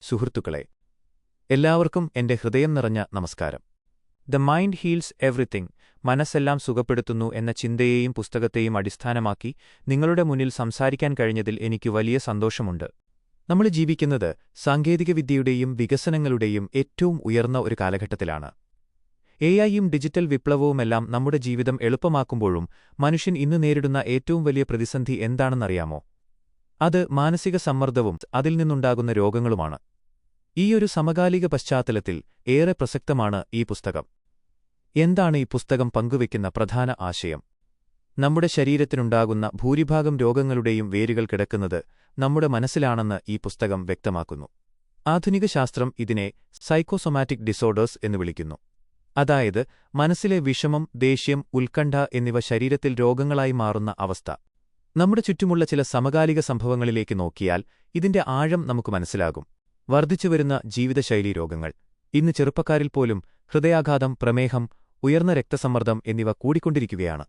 സുഹൃത്തുക്കളെ, എല്ലാവർക്കും എന്റെ ഹൃദയം നിറഞ്ഞ നമസ്കാരം. ദ മൈൻഡ് ഹീൽസ് എവറിത്തിങ്, മനസ്സെല്ലാം സുഖപ്പെടുത്തുന്നു എന്ന ചിന്തയെയും പുസ്തകത്തെയും അടിസ്ഥാനമാക്കി നിങ്ങളുടെ മുന്നിൽ സംസാരിക്കാൻ കഴിഞ്ഞതിൽ എനിക്ക് വലിയ സന്തോഷമുണ്ട്. നമ്മൾ ജീവിക്കുന്നത് സാങ്കേതികവിദ്യയുടെയും വികസനങ്ങളുടെയും ഏറ്റവും ഉയർന്ന ഒരു കാലഘട്ടത്തിലാണ്. എഐയും ഡിജിറ്റൽ വിപ്ലവവുമെല്ലാം നമ്മുടെ ജീവിതം എളുപ്പമാക്കുമ്പോഴും മനുഷ്യൻ ഇന്ന് നേരിടുന്ന ഏറ്റവും വലിയ പ്രതിസന്ധി എന്താണെന്നറിയാമോ? അത് മാനസിക സമ്മർദ്ദവും അതിൽ നിന്നുണ്ടാകുന്ന രോഗങ്ങളുമാണ്. ഈയൊരു സമകാലിക പശ്ചാത്തലത്തിൽ ഏറെ പ്രസക്തമാണ് ഈ പുസ്തകം. എന്താണ് ഈ പുസ്തകം പങ്കുവയ്ക്കുന്ന പ്രധാന ആശയം? നമ്മുടെ ശരീരത്തിനുണ്ടാകുന്ന ഭൂരിഭാഗം രോഗങ്ങളുടെയും വേരുകൾ കിടക്കുന്നത് നമ്മുടെ മനസ്സിലാണെന്ന് ഈ പുസ്തകം വ്യക്തമാക്കുന്നു. ആധുനിക ശാസ്ത്രം ഇതിനെ സൈക്കോസൊമാറ്റിക് ഡിസോർഡേഴ്സ് എന്ന് വിളിക്കുന്നു. അതായത്, മനസ്സിലെ വിഷമം, ദേഷ്യം, ഉത്കണ്ഠ എന്നിവ ശരീരത്തിൽ രോഗങ്ങളായി മാറുന്ന അവസ്ഥ. നമ്മുടെ ചുറ്റുമുള്ള ചില സമകാലിക സംഭവങ്ങളിലേക്ക് നോക്കിയാൽ ഇതിന്റെ ആഴം നമുക്ക് മനസ്സിലാകും. വർദ്ധിച്ചുവരുന്ന ജീവിതശൈലീ രോഗങ്ങൾ. ഇന്ന് ചെറുപ്പക്കാരിൽ പോലും ഹൃദയാഘാതം, പ്രമേഹം, ഉയർന്ന രക്തസമ്മർദ്ദം എന്നിവ കൂടിക്കൊണ്ടിരിക്കുകയാണ്.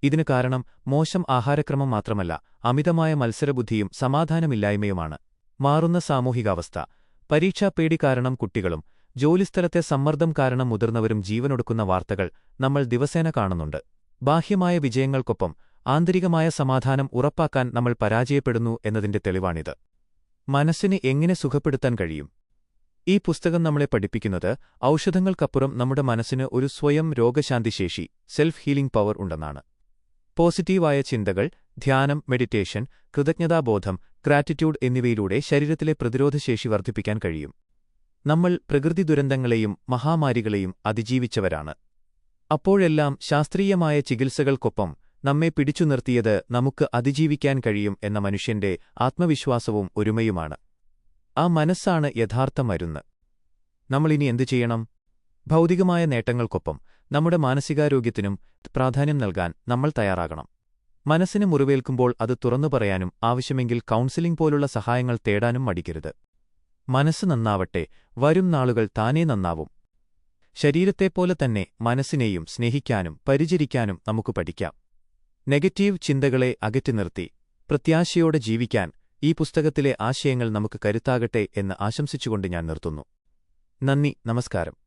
ഇതിനു കാരണം മോശം ആഹാരക്രമം മാത്രമല്ല, അമിതമായ മത്സരബുദ്ധിയും സമാധാനമില്ലായ്മയുമാണ്. മാറുന്ന സാമൂഹികാവസ്ഥ. പരീക്ഷാപ്പേടി കാരണം കുട്ടികളും ജോലിസ്ഥലത്തെ സമ്മർദ്ദം കാരണം മുതിർന്നവരും ജീവനൊടുക്കുന്ന വാർത്തകൾ നമ്മൾ ദിവസേന കാണുന്നുണ്ട്. ബാഹ്യമായ വിജയങ്ങൾക്കൊപ്പം ആന്തരികമായ സമാധാനം ഉറപ്പാക്കാൻ നമ്മൾ പരാജയപ്പെടുന്നു എന്നതിന്റെ തെളിവാണിത്. മനസ്സിനെ എങ്ങനെ സുഖപ്പെടുത്താൻ കഴിയും? ഈ പുസ്തകം നമ്മളെ പഠിപ്പിക്കുന്നത് ഔഷധങ്ങൾക്കപ്പുറം നമ്മുടെ മനസ്സിന് ഒരു സ്വയം രോഗശാന്തിശേഷി, സെൽഫ് ഹീലിംഗ് പവർ ഉണ്ടെന്നാണ്. പോസിറ്റീവായ ചിന്തകൾ, ധ്യാനം, മെഡിറ്റേഷൻ, കൃതജ്ഞതാബോധം, ഗ്രാറ്റിറ്റ്യൂഡ് എന്നിവയിലൂടെ ശരീരത്തിലെ പ്രതിരോധശേഷി വർദ്ധിപ്പിക്കാൻ കഴിയും. നമ്മൾ പ്രകൃതി ദുരന്തങ്ങളെയും മഹാമാരികളെയും അതിജീവിച്ചവരാണ്. അപ്പോഴെല്ലാം ശാസ്ത്രീയമായ ചികിത്സകൾക്കൊപ്പം നമ്മെ പിടിച്ചുനിർത്തിയത് നമുക്ക് അതിജീവിക്കാൻ കഴിയും എന്ന മനുഷ്യന്റെ ആത്മവിശ്വാസവും ഒരുമയുമാണ്. ആ മനസ്സാണ് യഥാർത്ഥ മരുന്ന്. നമ്മളിനി എന്തു ചെയ്യണം? ഭൗതികമായ നേട്ടങ്ങൾക്കൊപ്പം നമ്മുടെ മാനസികാരോഗ്യത്തിനും പ്രാധാന്യം നൽകാൻ നമ്മൾ തയ്യാറാകണം. മനസ്സിന് മുറിവേൽക്കുമ്പോൾ അത് തുറന്നു പറയാനും ആവശ്യമെങ്കിൽ കൗൺസിലിംഗ് പോലുള്ള സഹായങ്ങൾ തേടാനും മടിക്കരുത്. മനസ്സ് നന്നാവട്ടെ, വരും നാളുകൾ താനേ നന്നാവും. ശരീരത്തെപ്പോലെ തന്നെ മനസ്സിനെയും സ്നേഹിക്കാനും പരിചരിക്കാനും നമുക്ക് പഠിക്കാം. നെഗറ്റീവ് ചിന്തകളെ അകറ്റി നിർത്തി പ്രത്യാശയോടെ ജീവിക്കാൻ ഈ പുസ്തകത്തിലെ ആശയങ്ങൾ നമുക്ക് കരുത്താകട്ടെ എന്ന് ആശംസിച്ചുകൊണ്ട് ഞാൻ നിർത്തുന്നു. നന്ദി, നമസ്കാരം.